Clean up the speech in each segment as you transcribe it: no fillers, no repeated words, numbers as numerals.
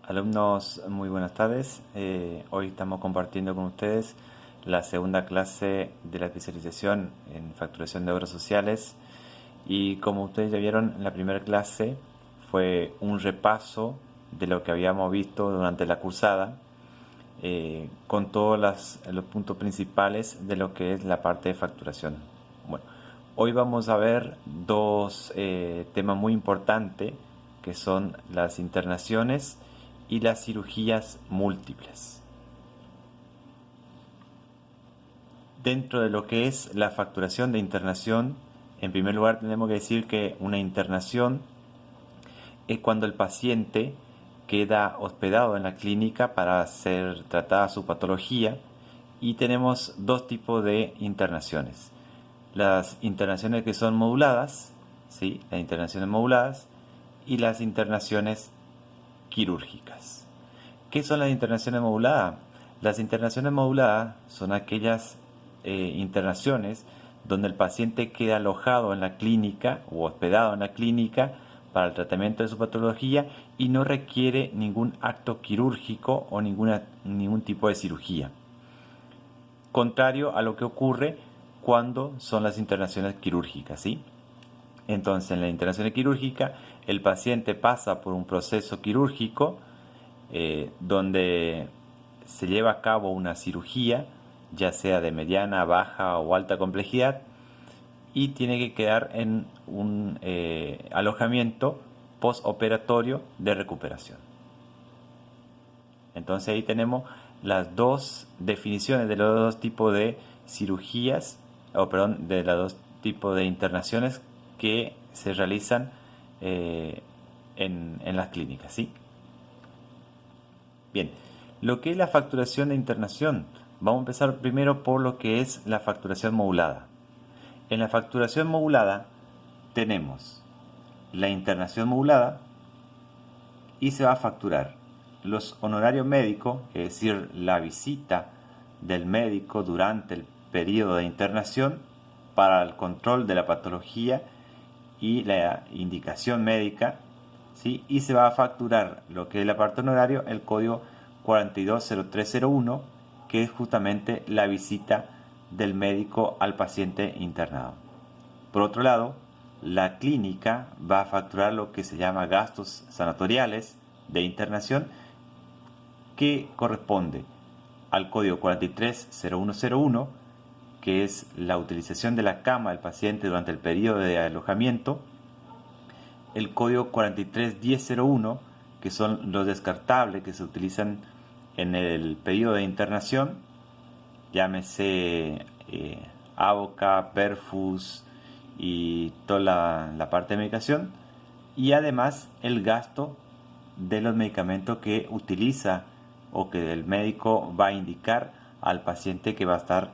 Alumnos, muy buenas tardes. Hoy estamos compartiendo con ustedes la segunda clase de la especialización en facturación de obras sociales. Y como ustedes ya vieron, la primera clase fue un repaso de lo que habíamos visto durante la cursada, con todos los puntos principales de lo que es la parte de facturación. Bueno, hoy vamos a ver dos temas muy importantes, que son las internaciones y las cirugías múltiples. Dentro de lo que es la facturación de internación, en primer lugar tenemos que decir que una internación es cuando el paciente queda hospedado en la clínica para ser tratada su patología, y tenemos dos tipos de internaciones. Las internaciones que son moduladas, ¿sí? Las internaciones moduladas y las internaciones quirúrgicas. ¿Qué son las internaciones moduladas? Las internaciones moduladas son aquellas internaciones donde el paciente queda alojado en la clínica o hospedado en la clínica para el tratamiento de su patología y no requiere ningún acto quirúrgico o ningún tipo de cirugía. Contrario a lo que ocurre cuando son las internaciones quirúrgicas, ¿sí? Entonces, en la internación quirúrgica, el paciente pasa por un proceso quirúrgico donde se lleva a cabo una cirugía, ya sea de mediana, baja o alta complejidad, y tiene que quedar en un alojamiento postoperatorio de recuperación. Entonces ahí tenemos las dos definiciones de los dos tipos de cirugías, de los dos tipos de internaciones que se realizan en las clínicas, ¿sí? Bien, lo que es la facturación de internación, vamos a empezar primero por lo que es la facturación modulada. En la facturación modulada tenemos la internación modulada y se va a facturar los honorarios médicos, es decir, la visita del médico durante el periodo de internación para el control de la patología y la indicación médica, ¿sí? Y se va a facturar lo que es la parte honorario, el código 420301, que es justamente la visita del médico al paciente internado. Por otro lado, la clínica va a facturar lo que se llama gastos sanatoriales de internación, que corresponde al código 430101, que es la utilización de la cama del paciente durante el periodo de alojamiento, el código 431001, que son los descartables que se utilizan en el periodo de internación, llámese Avoca, Perfus y toda la parte de medicación, y además el gasto de los medicamentos que utiliza o que el médico va a indicar al paciente que va a estar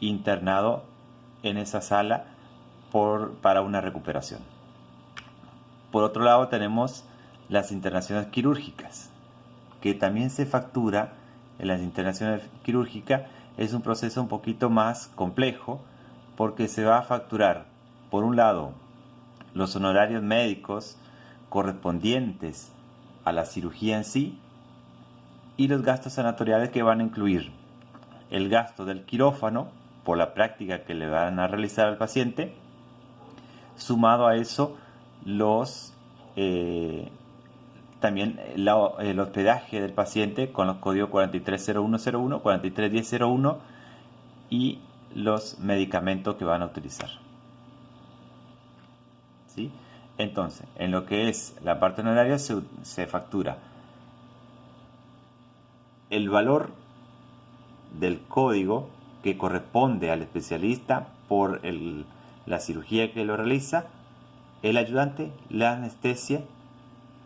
internado en esa sala para una recuperación. Por otro lado tenemos las internaciones quirúrgicas, que también se factura. En las internaciones quirúrgicas es un proceso un poquito más complejo, porque se va a facturar, por un lado, los honorarios médicos correspondientes a la cirugía en sí, y los gastos sanatoriales, que van a incluir el gasto del quirófano por la práctica que le van a realizar al paciente, sumado a eso también el hospedaje del paciente con los códigos 430101, 431001 y los medicamentos que van a utilizar, ¿sí? Entonces, en lo que es la parte honoraria se factura el valor del código que corresponde al especialista por la cirugía que lo realiza, el ayudante, la anestesia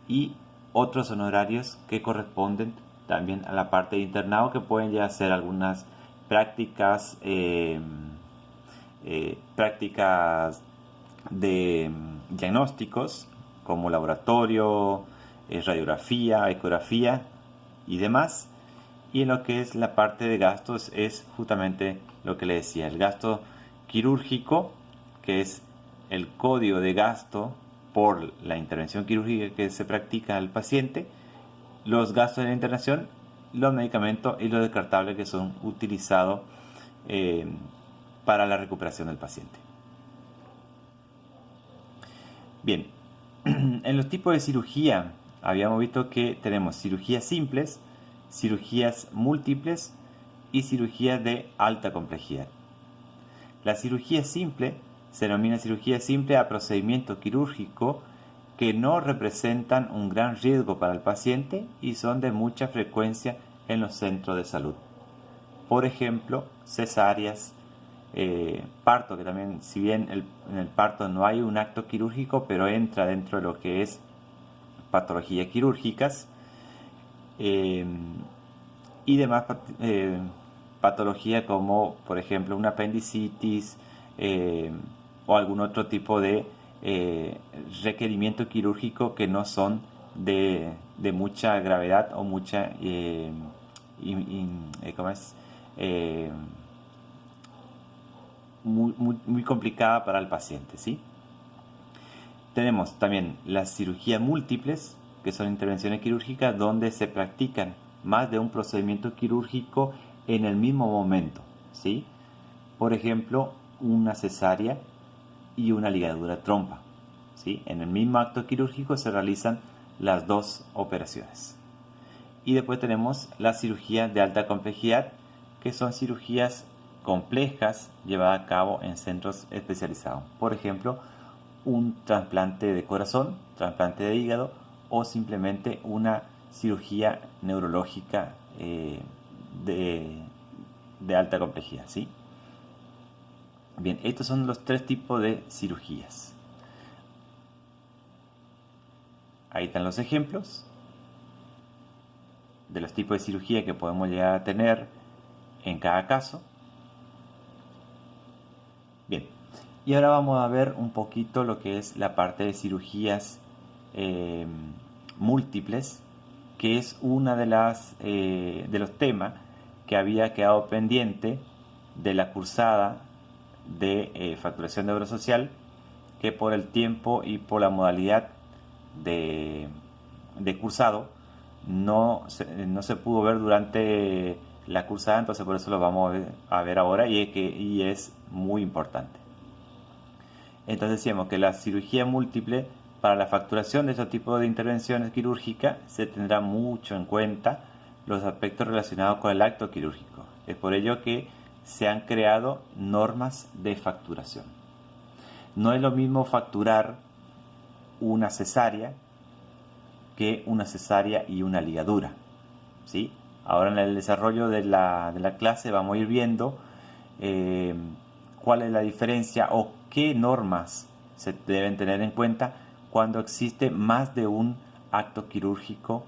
y otros honorarios que corresponden también a la parte de internado, que pueden ya ser algunas prácticas de diagnósticos como laboratorio, radiografía, ecografía y demás. Y en lo que es la parte de gastos es justamente lo que le decía, el gasto quirúrgico, que es el código de gasto por la intervención quirúrgica que se practica al paciente, los gastos de la internación, los medicamentos y los descartables que son utilizados para la recuperación del paciente. Bien, en los tipos de cirugía habíamos visto que tenemos cirugías simples, cirugías múltiples y cirugías de alta complejidad. La cirugía simple se denomina cirugía simple a procedimiento quirúrgico que no representan un gran riesgo para el paciente y son de mucha frecuencia en los centros de salud. Por ejemplo, cesáreas, parto, que también, si bien en el parto no hay un acto quirúrgico, pero entra dentro de lo que es patologías quirúrgicas, y demás patología como, por ejemplo, una apendicitis o algún otro tipo de requerimiento quirúrgico que no son de mucha gravedad o mucha ¿cómo es? Muy complicada para el paciente, ¿sí? Tenemos también las cirugías múltiples, que son intervenciones quirúrgicas donde se practican más de un procedimiento quirúrgico en el mismo momento, ¿sí? Por ejemplo, una cesárea y una ligadura de trompa, ¿sí? En el mismo acto quirúrgico se realizan las dos operaciones. Y después tenemos las cirugías de alta complejidad, que son cirugías complejas llevadas a cabo en centros especializados. Por ejemplo, un trasplante de corazón, trasplante de hígado o simplemente una cirugía neurológica de alta complejidad, ¿sí? Bien, estos son los tres tipos de cirugías. Ahí están los ejemplos de los tipos de cirugía que podemos llegar a tener en cada caso. Bien, y ahora vamos a ver un poquito lo que es la parte de cirugías múltiples, que es una de los temas que había quedado pendiente de la cursada de facturación de obra social, que por el tiempo y por la modalidad de cursado no se pudo ver durante la cursada, entonces por eso lo vamos a ver ahora y es muy importante. Entonces decíamos que la cirugía múltiple, para la facturación de estos tipos de intervenciones quirúrgicas, se tendrá mucho en cuenta los aspectos relacionados con el acto quirúrgico. Es por ello que se han creado normas de facturación. No es lo mismo facturar una cesárea que una cesárea y una ligadura, ¿sí? Ahora en el desarrollo de la clase vamos a ir viendo cuál es la diferencia o qué normas se deben tener en cuenta cuando existe más de un acto quirúrgico,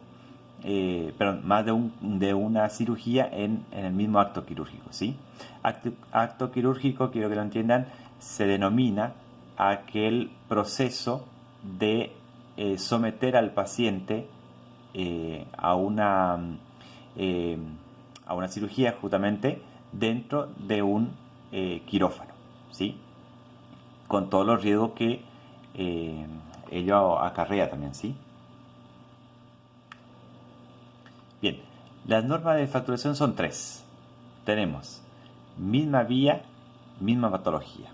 más de una cirugía en el mismo acto quirúrgico, ¿sí? Acto quirúrgico, quiero que lo entiendan, se denomina aquel proceso de someter al paciente a una cirugía justamente dentro de un quirófano, ¿sí? Con todos los riesgos que ello acarrea también, ¿sí? Bien, las normas de facturación son tres. Tenemos misma vía, misma patología.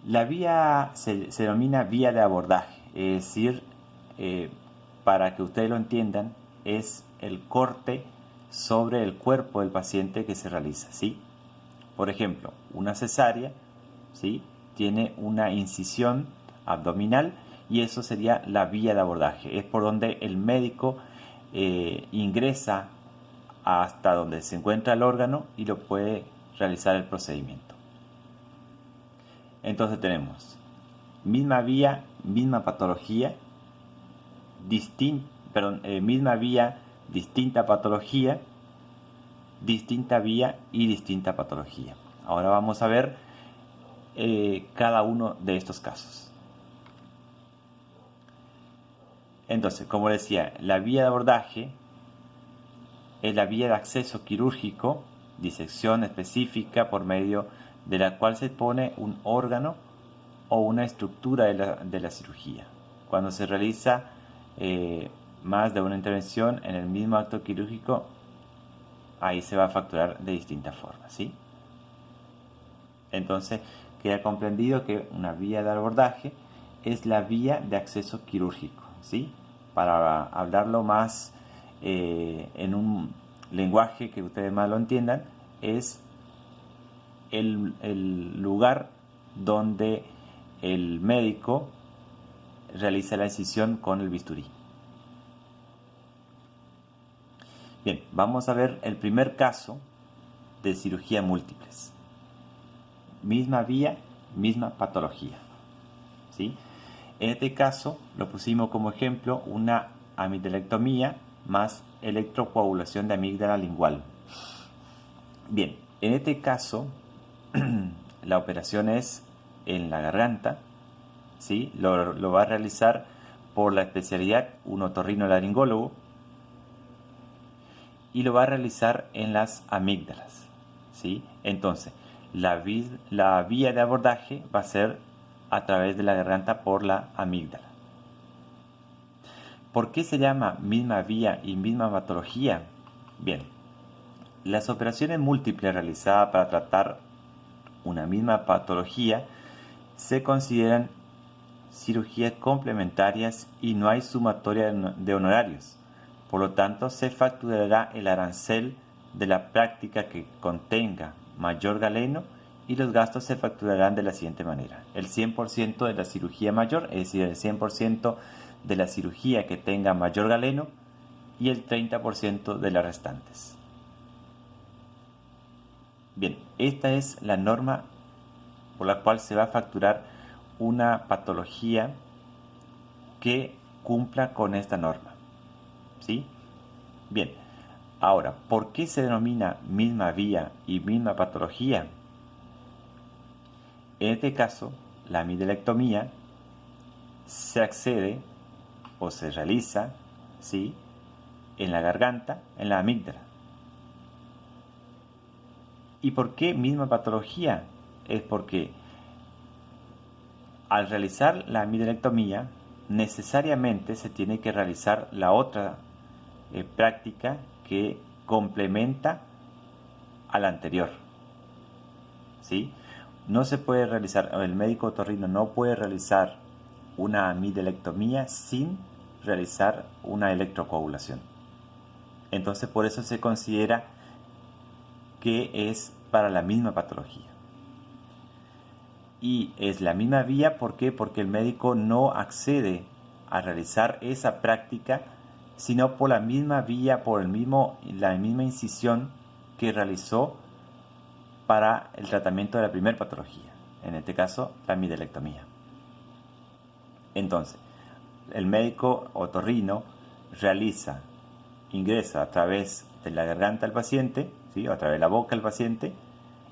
La vía se denomina vía de abordaje, es decir, para que ustedes lo entiendan, es el corte sobre el cuerpo del paciente que se realiza, ¿sí? Por ejemplo, una cesárea, ¿sí?, tiene una incisión abdominal y eso sería la vía de abordaje. Es por donde el médico ingresa hasta donde se encuentra el órgano y lo puede realizar el procedimiento. Entonces tenemos misma vía, misma patología, misma vía, distinta patología, distinta vía y distinta patología. Ahora vamos a ver cada uno de estos casos. Entonces, como decía, la vía de abordaje es la vía de acceso quirúrgico, disección específica por medio de la cual se pone un órgano o una estructura de la cirugía. Cuando se realiza más de una intervención en el mismo acto quirúrgico, ahí se va a facturar de distintas formas, ¿sí? Entonces, queda comprendido que una vía de abordaje es la vía de acceso quirúrgico, ¿sí? Para hablarlo más en un lenguaje que ustedes más lo entiendan, es el lugar donde el médico realiza la incisión con el bisturí. Bien, vamos a ver el primer caso de cirugía múltiples. Misma vía, misma patología, ¿sí? En este caso lo pusimos como ejemplo una amigdalectomía más electrocoagulación de amígdala lingual. Bien, en este caso la operación es en la garganta, ¿sí? Lo va a realizar por la especialidad un otorrinolaringólogo y lo va a realizar en las amígdalas, ¿sí? Entonces, la vía de abordaje va a ser a través de la garganta por la amígdala. ¿Por qué se llama misma vía y misma patología? Bien, las operaciones múltiples realizadas para tratar una misma patología se consideran cirugías complementarias y no hay sumatoria de honorarios. Por lo tanto, se facturará el arancel de la práctica que contenga mayor galeno y los gastos se facturarán de la siguiente manera. El 100% de la cirugía mayor, es decir, el 100% de la cirugía que tenga mayor galeno y el 30% de las restantes. Bien, esta es la norma por la cual se va a facturar una patología que cumpla con esta norma, ¿sí? Bien, ahora, ¿por qué se denomina misma vía y misma patología? En este caso, la amigdalectomía se accede o se realiza, ¿sí?, en la garganta, en la amígdala. ¿Y por qué misma patología? Es porque al realizar la amigdalectomía, necesariamente se tiene que realizar la otra práctica que complementa a la anterior, ¿sí? No se puede realizar, el médico otorrino no puede realizar una amigdalectomía sin realizar una electrocoagulación. Entonces, por eso se considera que es para la misma patología. Y es la misma vía, ¿por qué? Porque el médico no accede a realizar esa práctica, sino por la misma vía, por la misma incisión que realizó para el tratamiento de la primera patología, en este caso la amigdalectomía. Entonces, el médico otorrino ingresa a través de la garganta del paciente, ¿sí?, o a través de la boca del paciente,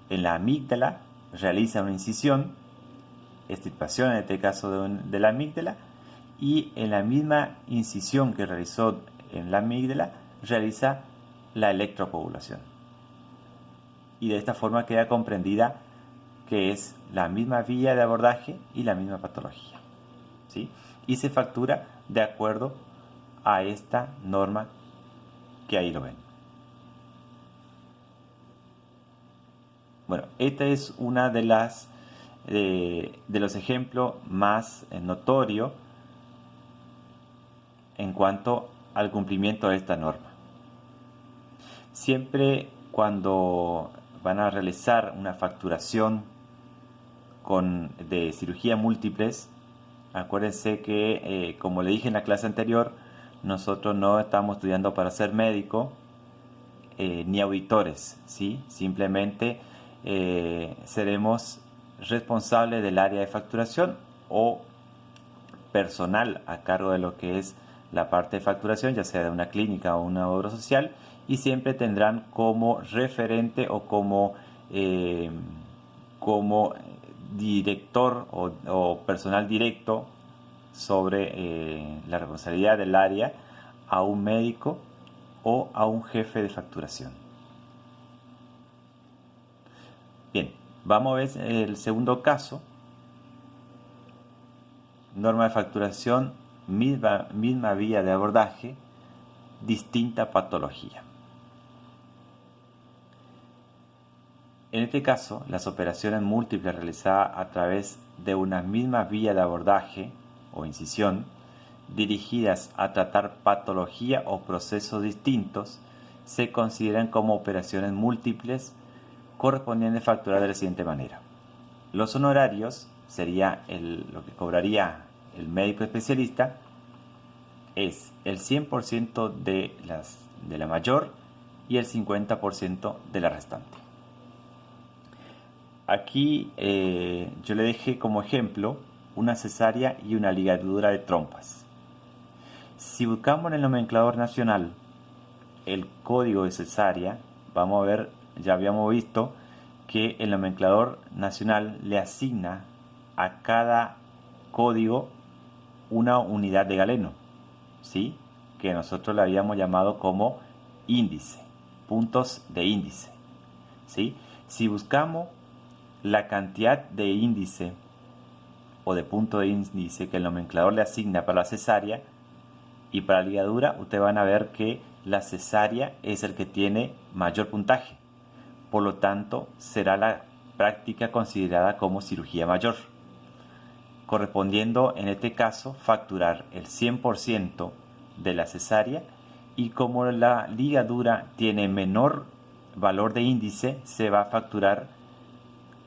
en la amígdala realiza una incisión, extirpación en este caso de la amígdala, y en la misma incisión que realizó en la amígdala realiza la electrocoagulación. Y de esta forma queda comprendida que es la misma vía de abordaje y la misma patología, ¿sí? Y se factura de acuerdo a esta norma que ahí lo ven. Bueno, esta es una de los ejemplos más notorios en cuanto al cumplimiento de esta norma. Siempre cuando van a realizar una facturación de cirugía múltiples, acuérdense que, como le dije en la clase anterior, nosotros no estamos estudiando para ser médico ni auditores, ¿sí? Simplemente seremos responsables del área de facturación o personal a cargo de lo que es la parte de facturación, ya sea de una clínica o una obra social, y siempre tendrán como referente o como director o personal directo sobre la responsabilidad del área a un médico o a un jefe de facturación. Bien, vamos a ver el segundo caso. Norma de facturación misma vía de abordaje, distinta patología. En este caso, las operaciones múltiples realizadas a través de una misma vía de abordaje o incisión, dirigidas a tratar patología o procesos distintos, se consideran como operaciones múltiples correspondientes a facturar de la siguiente manera. Los honorarios sería lo que cobraría el médico especialista, es el 100% de la mayor y el 50% de la restante. Aquí yo le dejé como ejemplo una cesárea y una ligadura de trompas. Si buscamos en el nomenclador nacional el código de cesárea, vamos a ver, ya habíamos visto que el nomenclador nacional le asigna a cada código una unidad de galeno, ¿sí? Que nosotros le habíamos llamado como índice, puntos de índice, ¿sí? Si buscamos la cantidad de índice o de punto de índice que el nomenclador le asigna para la cesárea y para la ligadura, ustedes van a ver que la cesárea es el que tiene mayor puntaje. Por lo tanto, será la práctica considerada como cirugía mayor, correspondiendo en este caso facturar el 100% de la cesárea, y como la ligadura tiene menor valor de índice, se va a facturar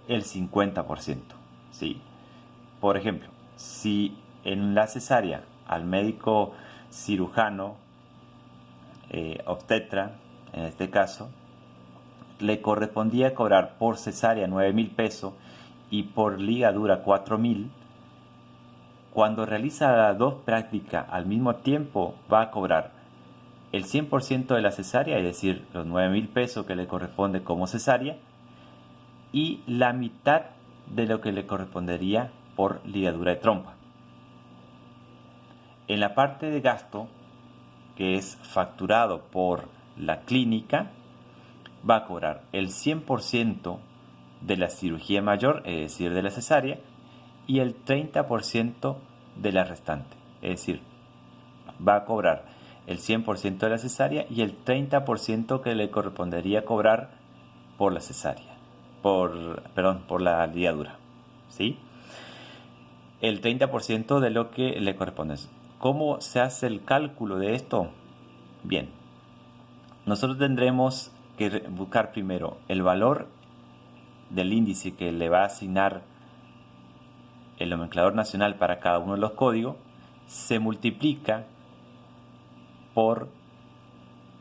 el 50%, ¿sí? Por ejemplo, si en la cesárea al médico cirujano, obstetra, en este caso, le correspondía cobrar por cesárea 9.000 pesos y por ligadura 4.000, cuando realiza las dos prácticas al mismo tiempo va a cobrar el 100% de la cesárea, es decir, los 9.000 pesos que le corresponde como cesárea, y la mitad de lo que le correspondería por ligadura de trompa. En la parte de gasto, que es facturado por la clínica, va a cobrar el 100% de la cirugía mayor, es decir, de la cesárea, y el 30% de la restante, es decir, va a cobrar el 100% de la cesárea y el 30% que le correspondería cobrar por la cesárea, por la ligadura, ¿sí? El 30% de lo que le corresponde. ¿Cómo se hace el cálculo de esto? Bien, nosotros tendremos que buscar primero el valor del índice que le va a asignar el nomenclador nacional para cada uno de los códigos, se multiplica por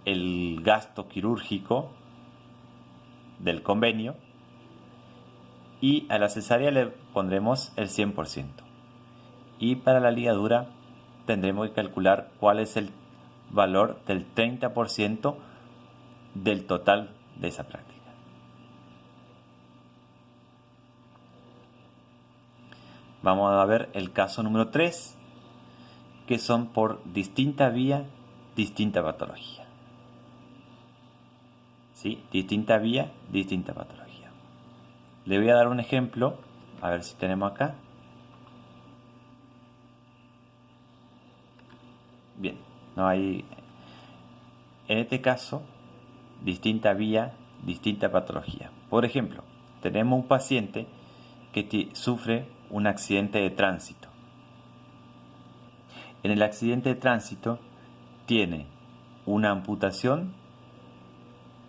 el gasto quirúrgico del convenio, y a la cesárea le pondremos el 100%. Y para la ligadura tendremos que calcular cuál es el valor del 30% del total de esa práctica. Vamos a ver el caso número 3, que son por distinta vía, distinta patología. ¿Sí? Distinta vía, distinta patología. Le voy a dar un ejemplo, a ver si tenemos acá. Bien, no hay. En este caso, distinta vía, distinta patología. Por ejemplo, tenemos un paciente que sufre un accidente de tránsito. En el accidente de tránsito tiene una amputación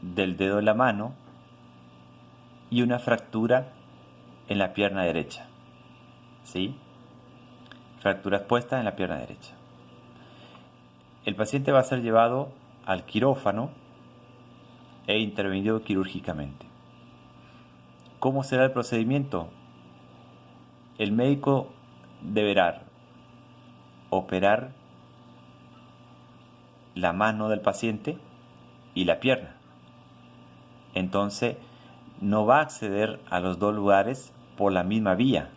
del dedo de la mano y una fractura en la pierna derecha, ¿sí? Fractura expuesta en la pierna derecha. El paciente va a ser llevado al quirófano e intervenido quirúrgicamente. ¿Cómo será el procedimiento? El médico deberá operar la mano del paciente y la pierna. Entonces, no va a acceder a los dos lugares por la misma vía,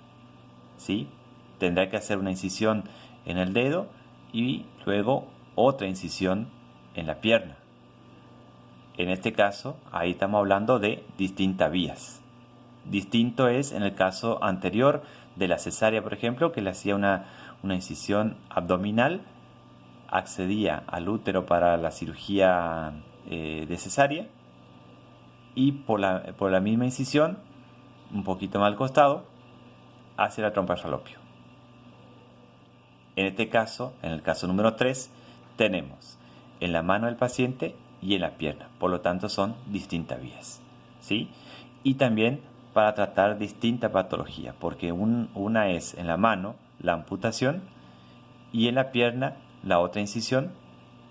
¿sí? Tendrá que hacer una incisión en el dedo y luego otra incisión en la pierna. En este caso, ahí estamos hablando de distintas vías. Distinto es en el caso anterior de la cesárea, por ejemplo, que le hacía una una incisión abdominal, accedía al útero para la cirugía de cesárea, y por la misma incisión, un poquito más al costado, hacia la trompa de falopio. En este caso, en el caso número 3, tenemos en la mano del paciente y en la pierna. Por lo tanto, son distintas vías, ¿sí? Y también para tratar distinta patología, porque una es en la mano, la amputación, y en la pierna, la otra incisión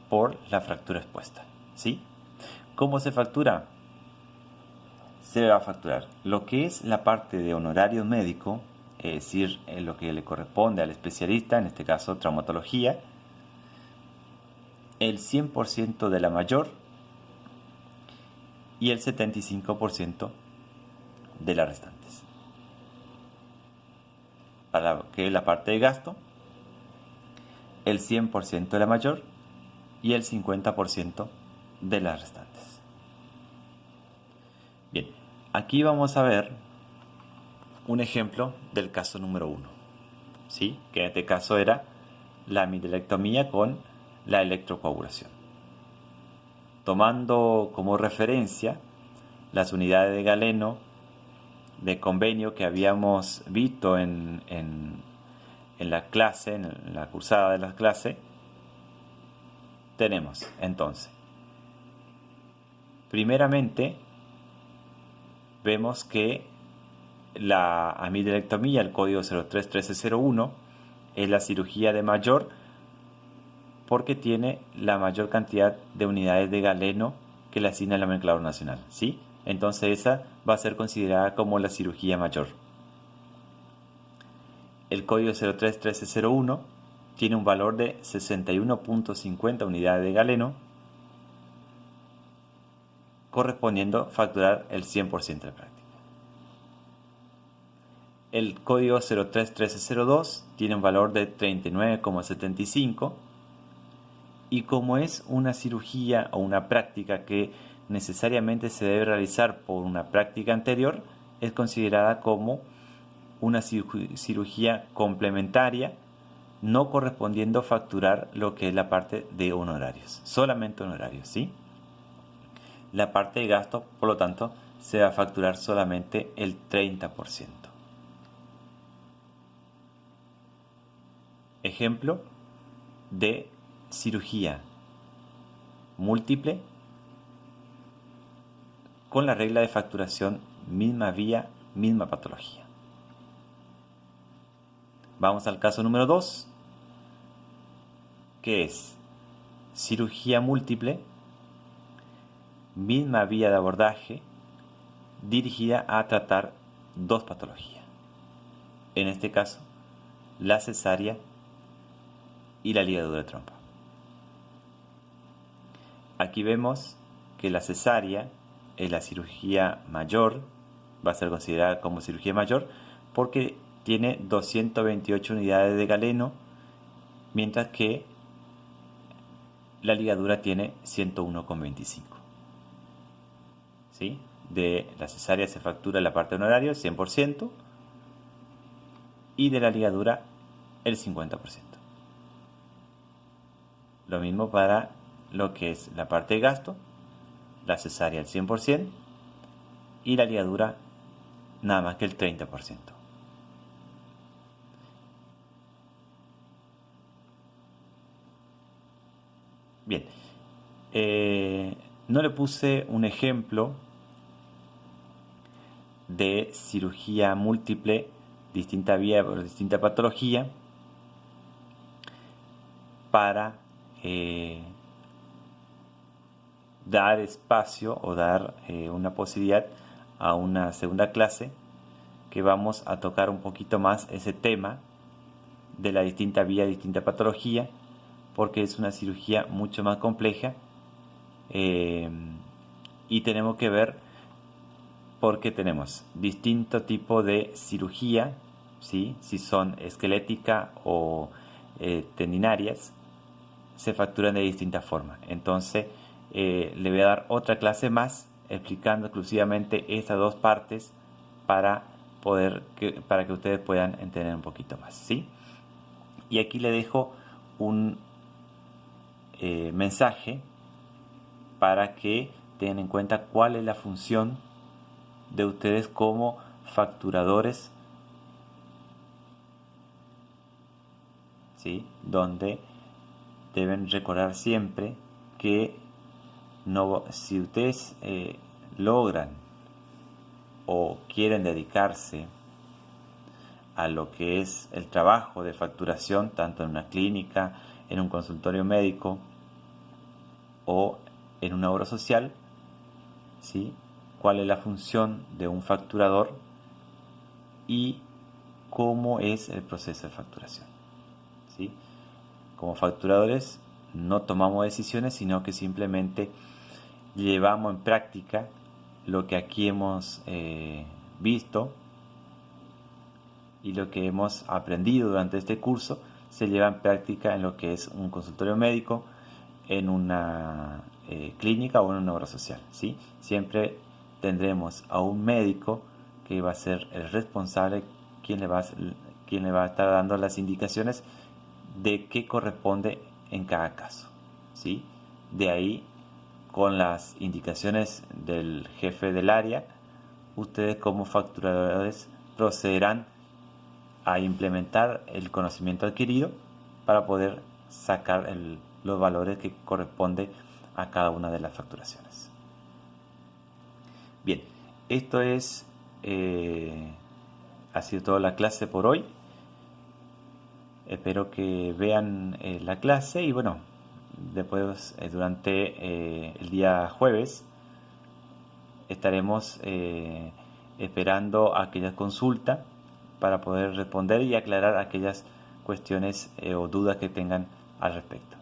por la fractura expuesta, ¿sí? ¿Cómo se fractura? Se va a facturar lo que es la parte de honorario médico, es decir, lo que le corresponde al especialista, en este caso traumatología, el 100% de la mayor y el 75% de las restantes. Para lo que es la parte de gasto, el 100% de la mayor y el 50% de las restantes. Bien, aquí vamos a ver un ejemplo del caso número 1, ¿sí? Que en este caso era la amidalectomía con la electrocoagulación. Tomando como referencia las unidades de galeno de convenio que habíamos visto en la clase, en la cursada de la clase, tenemos entonces, primeramente, vemos que la amidalectomía, el código 031301, es la cirugía de mayor porque tiene la mayor cantidad de unidades de galeno que le asigna el nomenclador nacional, ¿sí? Entonces esa va a ser considerada como la cirugía mayor. El código 031301 tiene un valor de 61.50 unidades de galeno, correspondiendo a facturar el 100% de práctica. El código 031302 tiene un valor de 39,75, y como es una cirugía o una práctica que necesariamente se debe realizar por una práctica anterior, es considerada como una cirugía complementaria, no correspondiendo a facturar lo que es la parte de honorarios, solamente honorarios, ¿sí? La parte de gasto, por lo tanto, se va a facturar solamente el 30%. Ejemplo de cirugía múltiple con la regla de facturación misma vía, misma patología. Vamos al caso número 2, que es cirugía múltiple, misma vía de abordaje, dirigida a tratar dos patologías. En este caso, la cesárea y la ligadura de trompa. Aquí vemos que la cesárea es la cirugía mayor, va a ser considerada como cirugía mayor porque tiene 228 unidades de galeno, mientras que la ligadura tiene 101,25. ¿Sí? De la cesárea se factura la parte honoraria, 100%, y de la ligadura el 50%. Lo mismo para lo que es la parte de gasto, la cesárea el 100% y la ligadura nada más que el 30%. Bien, no le puse un ejemplo de cirugía múltiple, distinta vía por distinta patología, para dar espacio o dar una posibilidad a una segunda clase que vamos a tocar un poquito más ese tema de la distinta vía, distinta patología, porque es una cirugía mucho más compleja y tenemos que ver porque tenemos distinto tipo de cirugía, ¿sí? Si son esquelética o tendinarias, se facturan de distintas formas. Entonces le voy a dar otra clase más explicando exclusivamente estas dos partes para que ustedes puedan entender un poquito más, ¿sí? Y aquí le dejo un mensaje para que tengan en cuenta cuál es la función de ustedes como facturadores, ¿sí? Donde deben recordar siempre que si ustedes logran o quieren dedicarse a lo que es el trabajo de facturación, tanto en una clínica, en un consultorio médico o en una obra social, ¿sí? ¿Cuál es la función de un facturador y cómo es el proceso de facturación? ¿Sí? Como facturadores no tomamos decisiones, sino que simplemente llevamos en práctica lo que aquí hemos visto, y lo que hemos aprendido durante este curso se lleva en práctica en lo que es un consultorio médico, en una clínica o en una obra social, ¿sí? Siempre tendremos a un médico que va a ser el responsable, quien le va a estar dando las indicaciones de qué corresponde en cada caso, ¿sí? De ahí, con las indicaciones del jefe del área, ustedes como facturadores procederán a implementar el conocimiento adquirido para poder sacar los valores que corresponde a cada una de las facturaciones. Bien, esto ha sido toda la clase por hoy. Espero que vean la clase y bueno, después durante el día jueves estaremos esperando aquella consulta para poder responder y aclarar aquellas cuestiones o dudas que tengan al respecto.